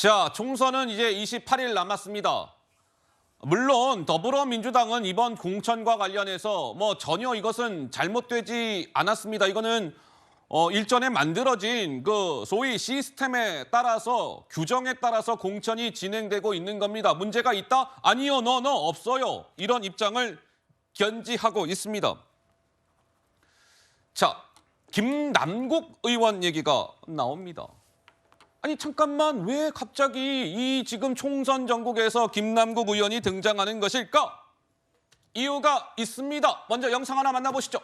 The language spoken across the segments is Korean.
자, 총선은 이제 28일 남았습니다. 물론 더불어민주당은 이번 공천과 관련해서 전혀 이것은 잘못되지 않았습니다. 이거는 일전에 만들어진 그 소위 시스템에 따라서 규정에 따라서 공천이 진행되고 있는 겁니다. 문제가 있다? 아니요, 없어요. 이런 입장을 견지하고 있습니다. 자, 김남국 의원 얘기가 나옵니다. 아니 잠깐만, 왜 갑자기 이 지금 총선 전국에서 김남국 의원이 등장하는 것일까? 이유가 있습니다. 먼저 영상 하나 만나보시죠.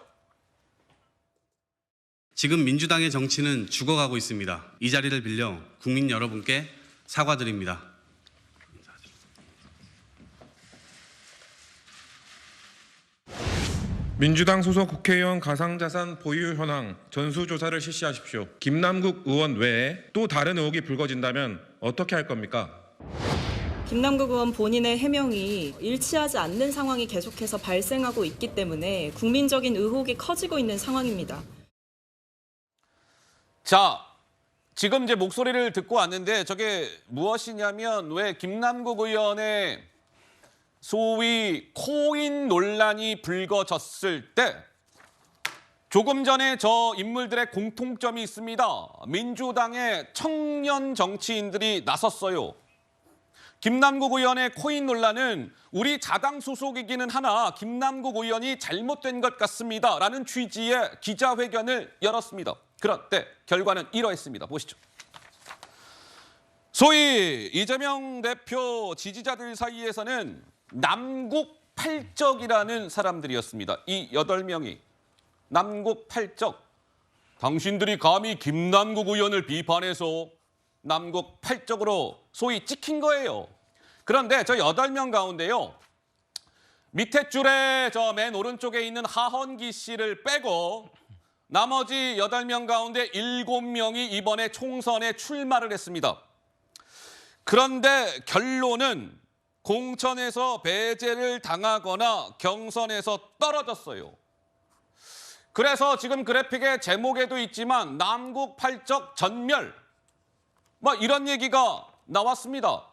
지금 민주당의 정치는 죽어가고 있습니다. 이 자리를 빌려 국민 여러분께 사과드립니다. 민주당 소속 국회의원 가상자산 보유 현황 전수조사를 실시하십시오. 김남국 의원 외에 또 다른 의혹이 불거진다면 어떻게 할 겁니까? 김남국 의원 본인의 해명이 일치하지 않는 상황이 계속해서 발생하고 있기 때문에 국민적인 의혹이 커지고 있는 상황입니다. 자, 지금 이제 목소리를 듣고 왔는데 저게 무엇이냐면 왜 김남국 의원의 소위 코인 논란이 불거졌을 때 조금 전에 저 인물들의 공통점이 있습니다. 민주당의 청년 정치인들이 나섰어요. 김남국 의원의 코인 논란은 우리 자당 소속이기는 하나 김남국 의원이 잘못된 것 같습니다. 라는 취지의 기자회견을 열었습니다. 그런데 결과는 이러했습니다. 보시죠. 소위 이재명 대표 지지자들 사이에서는 남국팔적이라는 사람들이었습니다. 이 8명이 남국팔적. 당신들이 감히 김남국 의원을 비판해서 남국팔적으로 소위 찍힌 거예요. 그런데 저 8명 가운데요, 밑에 줄에 저 맨 오른쪽에 있는 하헌기 씨를 빼고 나머지 8명 가운데 7명이 이번에 총선에 출마를 했습니다. 그런데 결론은 공천에서 배제를 당하거나 경선에서 떨어졌어요. 그래서 지금 그래픽의 제목에도 있지만 남국팔적 전멸, 이런 얘기가 나왔습니다.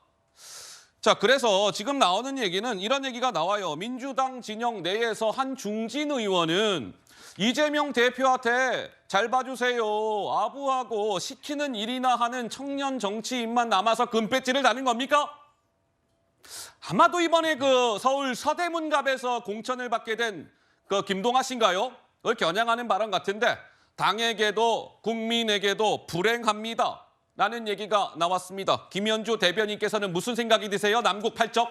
자, 그래서 지금 나오는 얘기는 이런 얘기가 나와요. 민주당 진영 내에서 한 중진 의원은 이재명 대표한테 잘 봐주세요, 아부하고 시키는 일이나 하는 청년 정치인만 남아서 금배지를 다는 겁니까? 아마도 이번에 그 서울 서대문갑에서 공천을 받게 된 그 김동아 씨인가요? 그걸 겨냥하는 발언 같은데 당에게도 국민에게도 불행합니다. 라는 얘기가 나왔습니다. 김현주 대변인께서는 무슨 생각이 드세요? 남국팔적?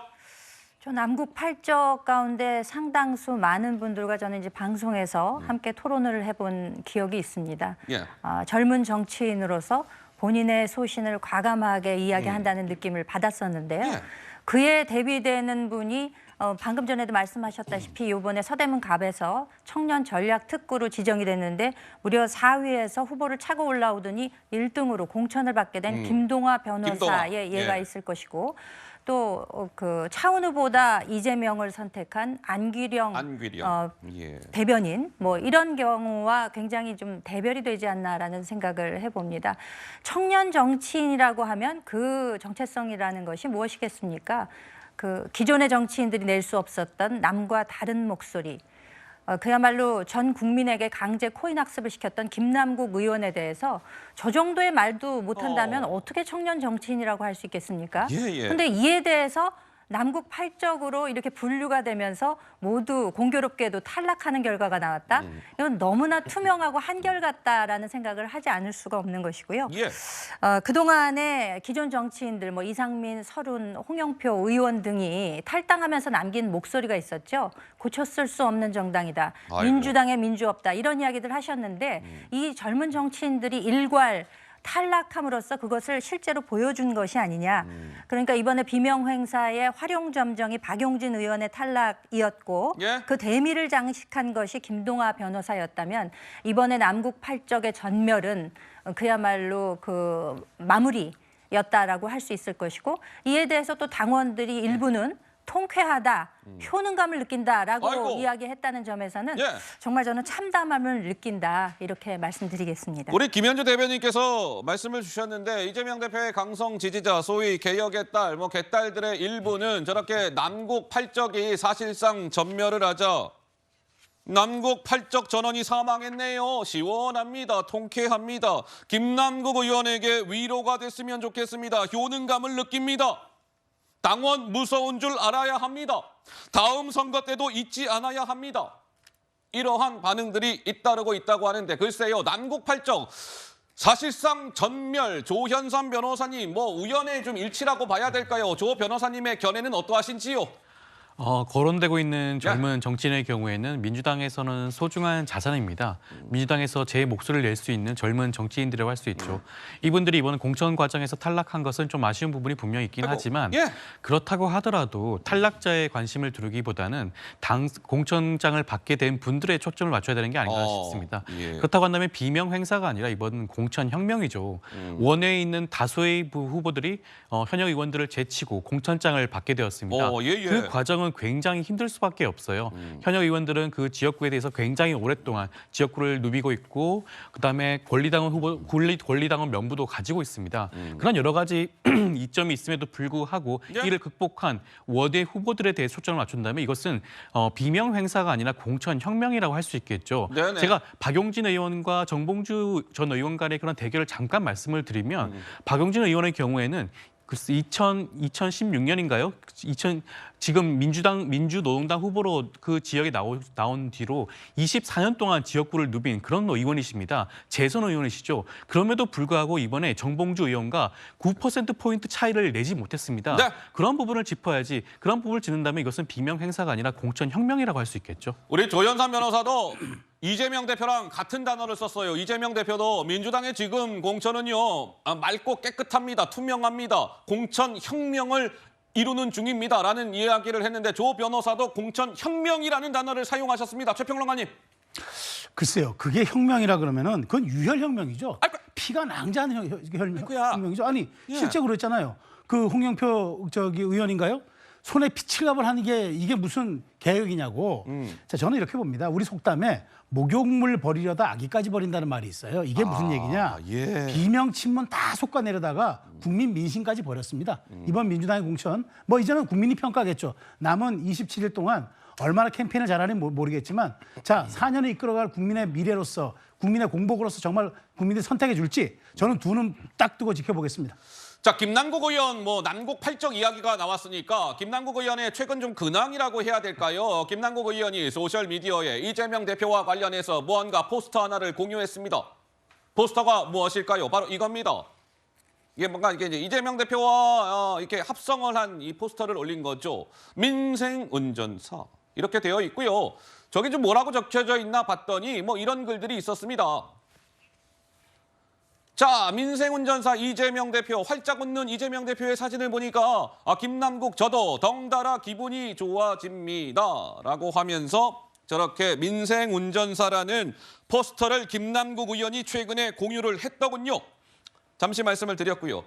저 남국팔적 가운데 상당수 많은 분들과 저는 이제 방송에서 함께 토론을 해본 기억이 있습니다. 예. 젊은 정치인으로서 본인의 소신을 과감하게 이야기한다는 느낌을 받았었는데요. 예. 그에 대비되는 분이 방금 전에도 말씀하셨다시피 이번에 서대문 갑에서 청년 전략 특구로 지정이 됐는데 무려 4위에서 후보를 차고 올라오더니 1등으로 공천을 받게 된 김동아 변호사의 예가 있을 것이고, 또 그 차은우 후보다 이재명을 선택한 안규령 예. 대변인, 이런 경우와 굉장히 좀 대별이 되지 않나라는 생각을 해봅니다. 청년 정치인이라고 하면 그 정체성이라는 것이 무엇이겠습니까? 그 기존의 정치인들이 낼 수 없었던 남과 다른 목소리, 그야말로 전 국민에게 강제 코인 학습을 시켰던 김남국 의원에 대해서 저 정도의 말도 못한다면 어떻게 청년 정치인이라고 할 수 있겠습니까? 그런데 이에 대해서 남국팔적으로 이렇게 분류가 되면서 모두 공교롭게도 탈락하는 결과가 나왔다. 이건 너무나 투명하고 한결같다라는 생각을 하지 않을 수가 없는 것이고요. 예. 그동안에 기존 정치인들 이상민, 설훈, 홍영표 의원 등이 탈당하면서 남긴 목소리가 있었죠. 고쳤을 수 없는 정당이다. 아이고. 민주당에 민주 없다. 이런 이야기들 하셨는데 이 젊은 정치인들이 일괄 탈락함으로써 그것을 실제로 보여준 것이 아니냐. 그러니까 이번에 비명행사의 활용점정이 박용진 의원의 탈락이었고 그 대미를 장식한 것이 김동아 변호사였다면 이번에 남국팔적의 전멸은 그야말로 그 마무리였다라고 할 수 있을 것이고, 이에 대해서 또 당원들이 일부는 통쾌하다, 효능감을 느낀다라고 아이고. 이야기했다는 점에서는 예. 정말 저는 참담함을 느낀다 이렇게 말씀드리겠습니다. 우리 김현주 대변인께서 말씀을 주셨는데 이재명 대표의 강성 지지자, 소위 개혁의 딸, 개딸들의 일부는 저렇게 남국 팔적이 사실상 전멸을 하자 남국 팔적 전원이 사망했네요. 시원합니다. 통쾌합니다. 김남국 의원에게 위로가 됐으면 좋겠습니다. 효능감을 느낍니다. 당원 무서운 줄 알아야 합니다. 다음 선거 때도 잊지 않아야 합니다. 이러한 반응들이 잇따르고 있다고 하는데 글쎄요. 남국 팔적 사실상 전멸, 조현선 변호사님 우연의 좀 일치라고 봐야 될까요? 조 변호사님의 견해는 어떠하신지요? 거론되고 있는 젊은 정치인의 경우에는 민주당에서는 소중한 자산입니다. 민주당에서 제 목소리를 낼 수 있는 젊은 정치인들이라고 할 수 있죠. 이분들이 이번 공천 과정에서 탈락한 것은 좀 아쉬운 부분이 분명히 있긴 하지만 그렇다고 하더라도 탈락자의 관심을 두르기보다는 당 공천장을 받게 된 분들의 초점을 맞춰야 되는 게 아닌가 싶습니다. 그렇다고 한다면 비명 행사가 아니라 이번 공천 혁명이죠. 원외에 있는 다수의 후보들이 현역 의원들을 제치고 공천장을 받게 되었습니다. 그 과정은 굉장히 힘들 수밖에 없어요. 현역 의원들은 그 지역구에 대해서 굉장히 오랫동안 지역구를 누비고 있고 그다음에 권리당원 명부도 가지고 있습니다. 그런 여러 가지 이점이 있음에도 불구하고 이를 극복한 원외 후보들에 대해 초점을 맞춘다면 이것은 비명 행사가 아니라 공천 혁명이라고 할 수 있겠죠. 네네. 제가 박용진 의원과 정봉주 전 의원 간의 그런 대결을 잠깐 말씀을 드리면 박용진 의원의 경우에는 2016년인가요? 지금 민주노동당 후보로 그 지역에 나온 뒤로 24년 동안 지역구를 누빈 그런 의원이십니다. 재선 의원이시죠. 그럼에도 불구하고 이번에 정봉주 의원과 9%포인트 차이를 내지 못했습니다. 네. 그런 부분을 짚어야지. 그런 부분을 짚는다면 이것은 비명 행사가 아니라 공천 혁명이라고 할 수 있겠죠. 우리 조현선 변호사도 이재명 대표랑 같은 단어를 썼어요. 이재명 대표도 민주당의 지금 공천은요 맑고 깨끗합니다. 투명합니다. 공천 혁명을 이루는 중입니다라는 이야기를 했는데 조 변호사도 공천 혁명이라는 단어를 사용하셨습니다. 최평론가님. 글쎄요. 그게 혁명이라 그러면은 그건 유혈혁명이죠. 피가 낭자한 혁명이죠. 아니 실제 그랬잖아요. 그 홍영표 의원인가요? 손에 피칠갑을 하는 게 이게 무슨 개혁이냐고. 자, 저는 이렇게 봅니다. 우리 속담에 목욕물 버리려다 아기까지 버린다는 말이 있어요. 이게 무슨 얘기냐? 비명 친문 다 솎아내려다가 국민 민심까지 버렸습니다. 이번 민주당의 공천 이제는 국민이 평가하겠죠. 남은 27일 동안 얼마나 캠페인을 잘하는지 모르겠지만 자 4년을 이끌어갈 국민의 미래로서 국민의 공복으로서 정말 국민들이 선택해 줄지 저는 두 눈 딱 뜨고 지켜보겠습니다. 자, 김남국 의원 남국 팔적 이야기가 나왔으니까 김남국 의원의 최근 좀 근황이라고 해야 될까요? 김남국 의원이 소셜 미디어에 이재명 대표와 관련해서 무언가 포스터 하나를 공유했습니다. 포스터가 무엇일까요? 바로 이겁니다. 이게 뭔가 이제 이재명 대표와 이렇게 합성을 한 이 포스터를 올린 거죠. 민생 운전사 이렇게 되어 있고요. 저기 좀 뭐라고 적혀져 있나 봤더니 이런 글들이 있었습니다. 자, 민생운전사 이재명 대표, 활짝 웃는 이재명 대표의 사진을 보니까 김남국 저도 덩달아 기분이 좋아집니다. 라고 하면서 저렇게 민생운전사라는 포스터를 김남국 의원이 최근에 공유를 했더군요. 잠시 말씀을 드렸고요.